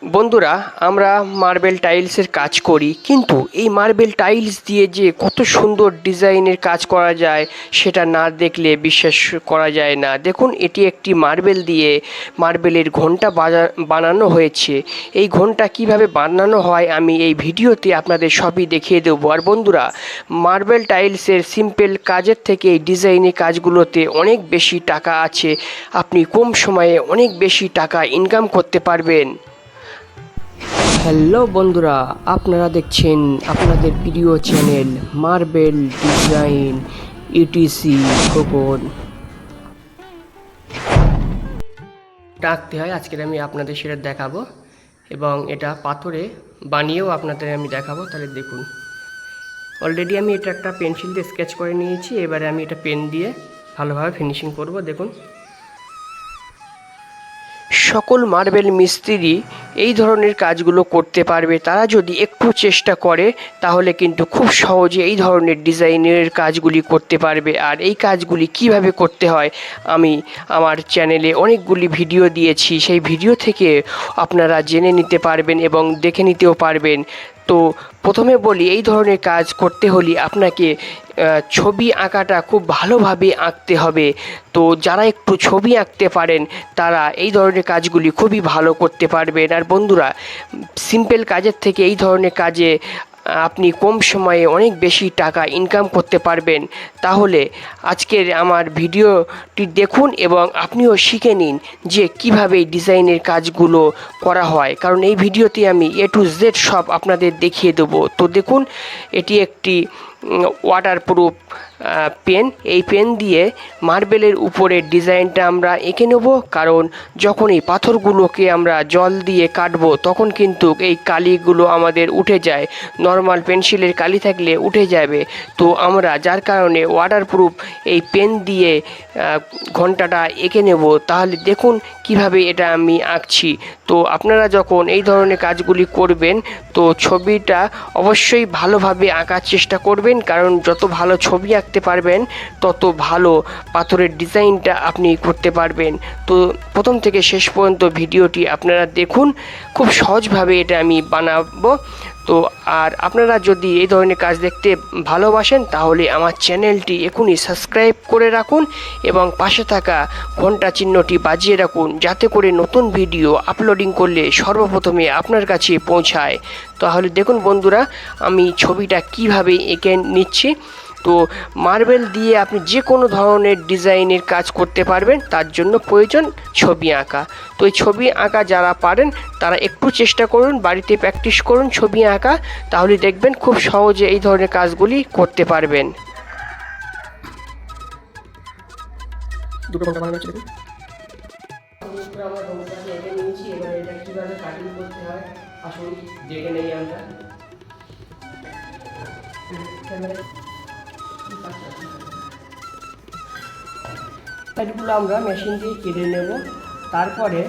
বন্ধুরা, আমরা মার্বেল টাইলসের কাজ করি, কিন্তু এই মার্বেল টাইলস দিয়ে যে কত সুন্দর ডিজাইনের কাজ করা যায় সেটা না দেখলে বিশ্বাস করা যায় না। দেখুন, এটি একটি মার্বেল দিয়ে মার্বেলের ঘণ্টা বানানো হয়েছে। এই ঘণ্টা কিভাবে বানানো হয় আমি এই ভিডিওতে আপনাদের সবই দেখিয়ে দেবো। আর বন্ধুরা, মার্বেল টাইলসের সিম্পল কাজের থেকে এই ডিজাইনের কাজগুলোতে অনেক বেশি টাকা আছে। আপনি কম সময়ে অনেক বেশি টাকা ইনকাম করতে পারবেন। হ্যালো বন্ধুরা, আপনারা দেখছেন আপনাদের প্রিয় চ্যানেল মার্বেল ডিজাইন ETC-KHOKON। ডাকতে হয়, আজকের আমি আপনাদের সেটা দেখাবো এবং এটা পাথরে বানিয়েও আপনাদের আমি দেখাবো। তাহলে দেখুন, অলরেডি আমি এটা একটা পেন্সিল দিয়ে স্কেচ করে নিয়েছি। এবারে আমি এটা পেন দিয়ে ভালোভাবে ফিনিশিং করব। দেখুন, সকল মার্বেল মিস্ত্রি এই ধরনের কাজগুলো করতে পারবে। তারা যদি একটু চেষ্টা করে তাহলে কিন্তু খুব সহজে এই ধরনের ডিজাইনের কাজগুলি করতে পারবে। আর এই কাজগুলি কিভাবে করতে হয় আমি আমার চ্যানেলে অনেকগুলি ভিডিও দিয়েছি, সেই ভিডিও থেকে আপনারা জেনে নিতে পারবেন এবং দেখে নিতেও পারবেন। তো প্রথমে বলি, এই ধরনের কাজ করতে হলে আপনাকে ছবি আঁকাটা খুব ভালোভাবে আঁকতে হবে। তো যারা একটু ছবি আঁকতে পারেন তারা এই ধরনের কাজগুলি খুবই ভালো করতে পারবেন। আর বন্ধুরা, সিম্পল কাজের থেকে এই ধরনের কাজে আপনি কম সময়ে অনেক বেশি টাকা ইনকাম করতে পারবেন। তাহলে আজকের আমার ভিডিওটি দেখুন এবং আপনিও শিখে নিন যে কীভাবে এই ডিজাইনের কাজগুলো করা হয়, কারণ এই ভিডিওতে আমি A to Z সব আপনাদের দেখিয়ে দেবো। তো দেখুন, এটি একটি ওয়াটারপ্রুফ পেন। এই পেন দিয়ে মার্বেলের উপরে ডিজাইনটা আমরা এঁকে নেব, কারণ যখন এই পাথরগুলোকে আমরা জল দিয়ে কাটবো তখন কিন্তু এই কালিগুলো আমাদের উঠে যায়। নর্মাল পেন্সিলের কালি থাকলে উঠে যাবে। তো আমরা যার কারণে ওয়াটারপ্রুফ এই পেন দিয়ে ঘণ্টাটা এঁকে নেব। তাহলে দেখুন কিভাবে এটা আমি আঁকছি। তো আপনারা যখন এই ধরনের কাজগুলি করবেন তো ছবিটা অবশ্যই ভালোভাবে আঁকার চেষ্টা করবেন, কারণ যত ভালো ছবি আঁকতে পারবেন তত ভালো পাথরের ডিজাইনটা আপনি করতে পারবেন। তো প্রথম থেকে শেষ পর্যন্ত ভিডিওটি আপনারা দেখুন, খুব সহজভাবে এটা আমি বানাবো। তো আর আপনারা যদি এই ধরনের কাজ দেখতে ভালোবাসেন তাহলে আমার চ্যানেলটি এখনই সাবস্ক্রাইব করে রাখুন এবং পাশে থাকা ঘন্টা চিহ্নটি বাজিয়ে রাখুন, যাতে করে নতুন ভিডিও আপলোডিং করলে সর্বপ্রথমে আপনার কাছে পৌঁছায়। তাহলে দেখুন বন্ধুরা, আমি ছবিটা কিভাবে এঁকে নিচ্ছি। তো মার্বেল দিয়ে আপনি যে কোনো ধরনের ডিজাইনের কাজ করতে পারবেন, তার জন্য প্রয়োজন ছবি আঁকা। তো এই ছবি আঁকা যারা পারেন তারা একটু চেষ্টা করুন, বাড়িতে প্র্যাকটিস করুন ছবি আঁকা, তাহলে দেখবেন খুব সহজে এই ধরনের কাজগুলি করতে পারবেন। দুটো ঘন্টা বানানো হচ্ছে। এঁকে নিয়েছি, এবার এটা কীভাবে কাটিং করতে হয় আসুন দেখে নেই আমরা। সাইডগুলো আমরা মেশিন দিয়ে কেটে নেব। তারপরে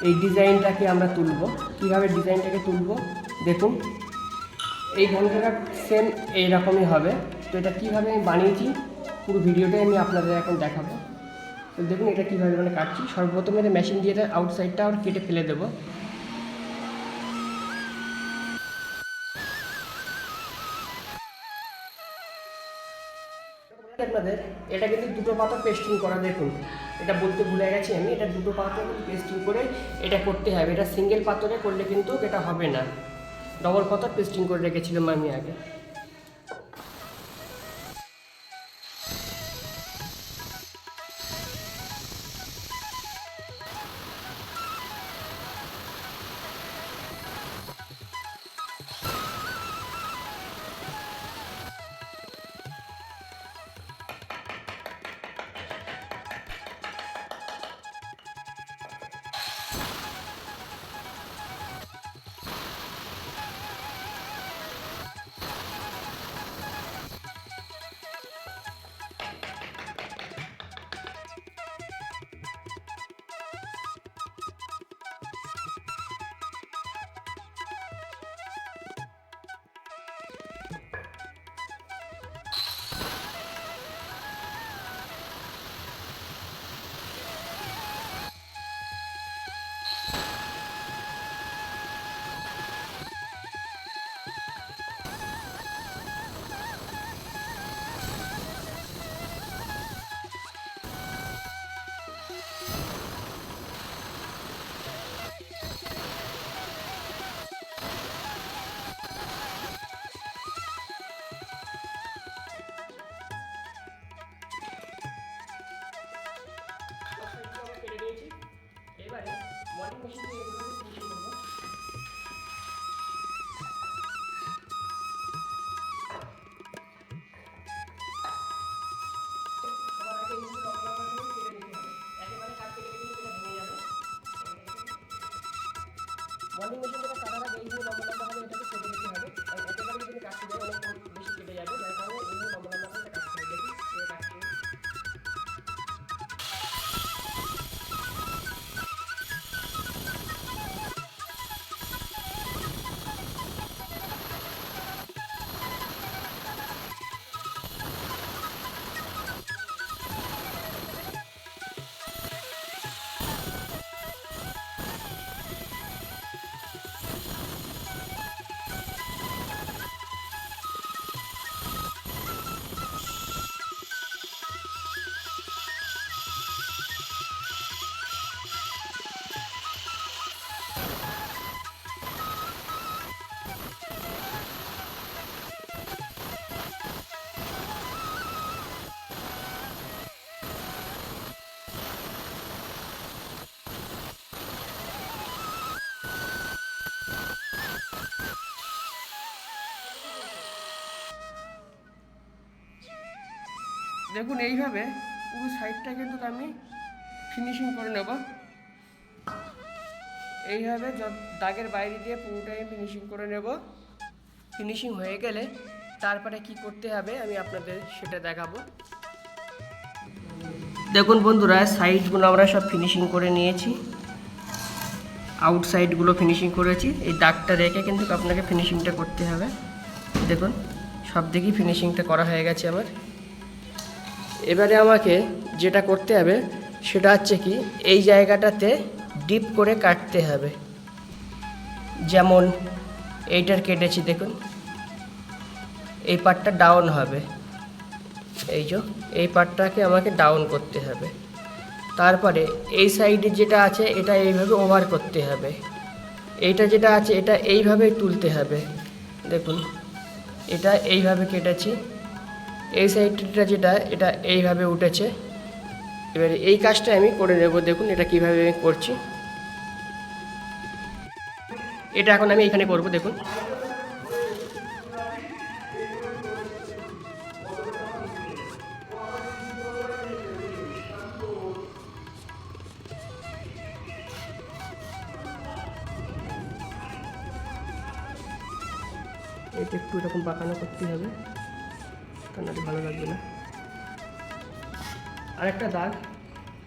এই ডিজাইনটাকে আমরা তুলব। কীভাবে ডিজাইনটাকে তুলব দেখুন, এই ঘন্টাটা সেম এইরকমই হবে। তো এটা কীভাবে আমি বানিয়েছি পুরো ভিডিওটাই আমি আপনাদের এখন দেখাবো। তো দেখুন এটা কীভাবে কাটছি। সর্বপ্রথমে এটা মেশিন দিয়ে এটা আউটসাইডটা আর কেটে ফেলে দেবো। আপনাদের এটা কিন্তু দুটো পাথর পেস্টিং করা। দেখুন, এটা বলতে ভুলে গেছি আমি, এটা দুটো পাথর পেস্টিং করে এটা করতে হবে। এটা সিঙ্গেল পাথরে করলে কিন্তু এটা হবে না, ডবল পাথর পেস্টিং করে রেখেছিলাম আমি আগে। মেশিন দিয়ে এইভাবে ফিনিশিং করবো। সবার আগে এই লম্বা লম্বা করে কেটে নিতে হবে, একেবারে কাট কেটে কেটে এটা ভেঙে যাবে। মল্ডিং মেশিন থেকে কাটার আগে এইভাবে লম্বা লম্বা হবে এটাকে কেটে নিতে হবে, কারণ একেবারে যদি কাটতে যায় অনেক বেশি কেটে যাবে, যার কারণে এইভাবে লম্বা লম্বা করে এটা কাটতে হবে। দেখুন এটা কাটতে হবে। দেখুন এইভাবে পুরো সাইডটা কিন্তু আমি ফিনিশিং করে নেব। এইভাবে দাগের বাইরে দিয়ে পুরোটাই ফিনিশিং করে নেব। ফিনিশিং হয়ে গেলে তারপরে কি করতে হবে আমি আপনাদের সেটা দেখাবো। দেখুন বন্ধুরা, সাইডগুলো আমরা সব ফিনিশিং করে নিয়েছি, আউটসাইডগুলো ফিনিশিং করেছি। এই দাগটা রেখে কিন্তু আপনাকে ফিনিশিংটা করতে হবে। দেখুন সব দিকেই ফিনিশিংটা করা হয়ে গেছে আমার। এবারে আমাকে যেটা করতে হবে সেটা হচ্ছে কি, এই জায়গাটাতে ডিপ করে কাটতে হবে। যেমন এইটার কেটেছি, দেখুন এই পার্টটা ডাউন হবে, এই পার্টটাকে আমাকে ডাউন করতে হবে। তারপরে এই সাইডে যেটা আছে এটা এইভাবে ওভার করতে হবে, এইটা যেটা আছে এটা এইভাবে তুলতে হবে। দেখুন এটা এইভাবে কেটেছি, এই সাইডটা যেটা এটা এইভাবে উঠেছে। এবারে এই কাজটা আমি করে নেব। দেখুন এটা কিভাবে আমি করছি, এটা এখন আমি এখানে করব। দেখুন এটা একটু এরকম বাঁকানো করতে হবে, কান্নাটি ভালো লাগবে না। আরেকটা দাগ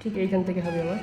ঠিক এইখান থেকে হবে আমার।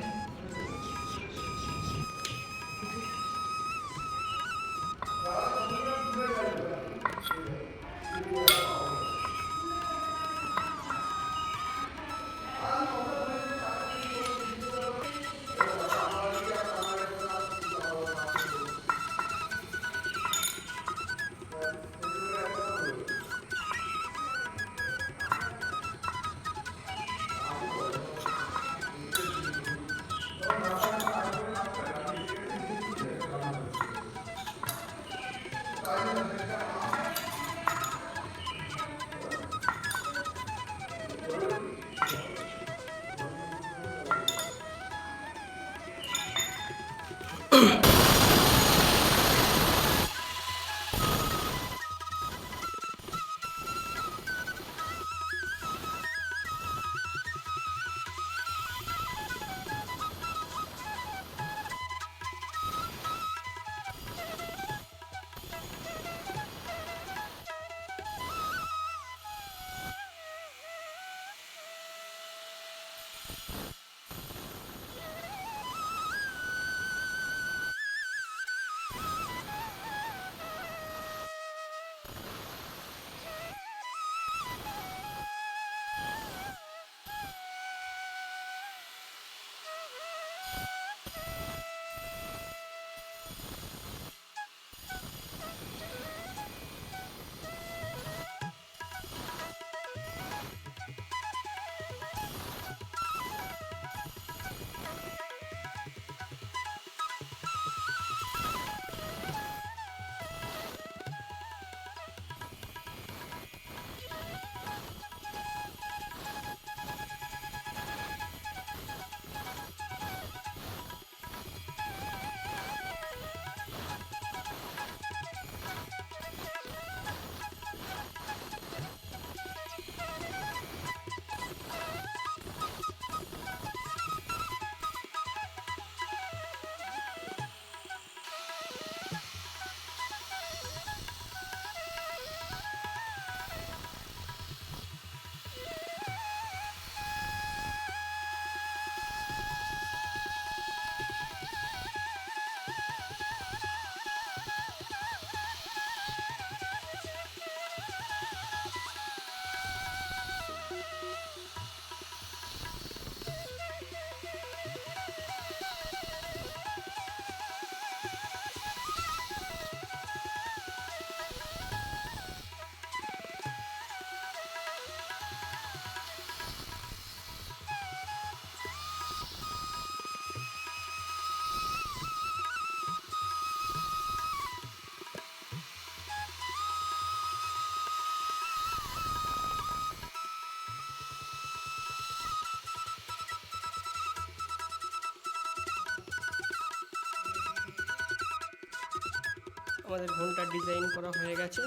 আমাদের ঘন্টার ডিজাইন করা হয়ে গেছে,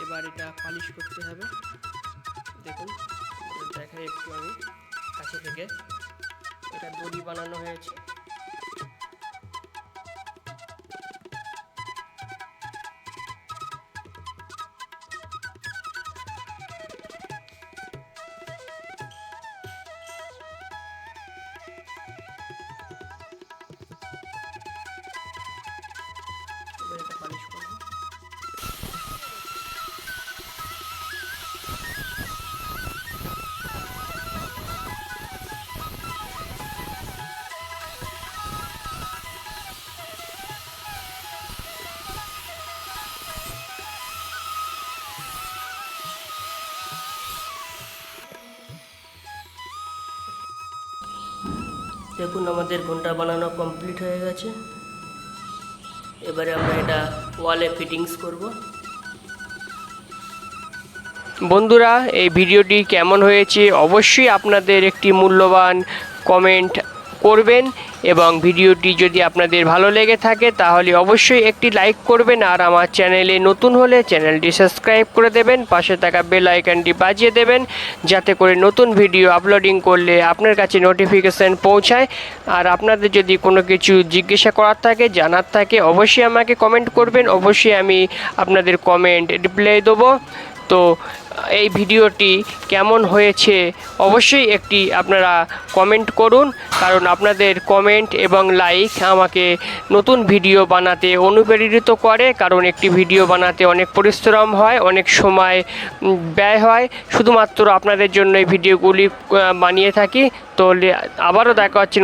এবার এটা পালিশ করতে হবে। দেখুন দেখাই একটু আমি কাছে থেকে, এটা দড়ি বানানো হয়েছে। এবার এটা পালিশ করব। দেখুন আমাদের ঘন্টা বানানো কমপ্লিট হয়ে গেছে। এবারে আমরা এটা ওয়ালে ফিটিংস করব। বন্ধুরা, এই ভিডিওটি কেমন হয়েছে অবশ্যই আপনাদের একটি মূল্যবান কমেন্ট করবেন, এবং ভিডিওটি যদি আপনাদের ভালো লেগে থাকে তাহলে অবশ্যই একটি লাইক করবেন, আর আমার চ্যানেলে নতুন হলে চ্যানেলটি সাবস্ক্রাইব করে দেবেন, পাশে থাকা বেল আইকনটি বাজিয়ে দেবেন, যাতে করে নতুন ভিডিও আপলোডিং করলে আপনার কাছে নোটিফিকেশান পৌঁছায়। আর আপনাদের যদি কোনো কিছু জিজ্ঞাসা করার থাকে, জানার থাকে, অবশ্যই আমাকে কমেন্ট করবেন, অবশ্যই আমি আপনাদের কমেন্ট রিপ্লাই দেবো। তো এই ভিডিওটি কেমন হয়েছে অবশ্যই একটি আপনারা কমেন্ট করুন, কারণ আপনাদের কমেন্ট এবং লাইক আমাকে নতুন ভিডিও বানাতে অনুপ্রেরিত করে। কারণ একটি ভিডিও বানাতে অনেক পরিশ্রম হয়, অনেক সময় ব্যয় হয়, শুধুমাত্র আপনাদের জন্য এই ভিডিওগুলি বানিয়ে থাকি। তো আবারও দেখা হচ্ছে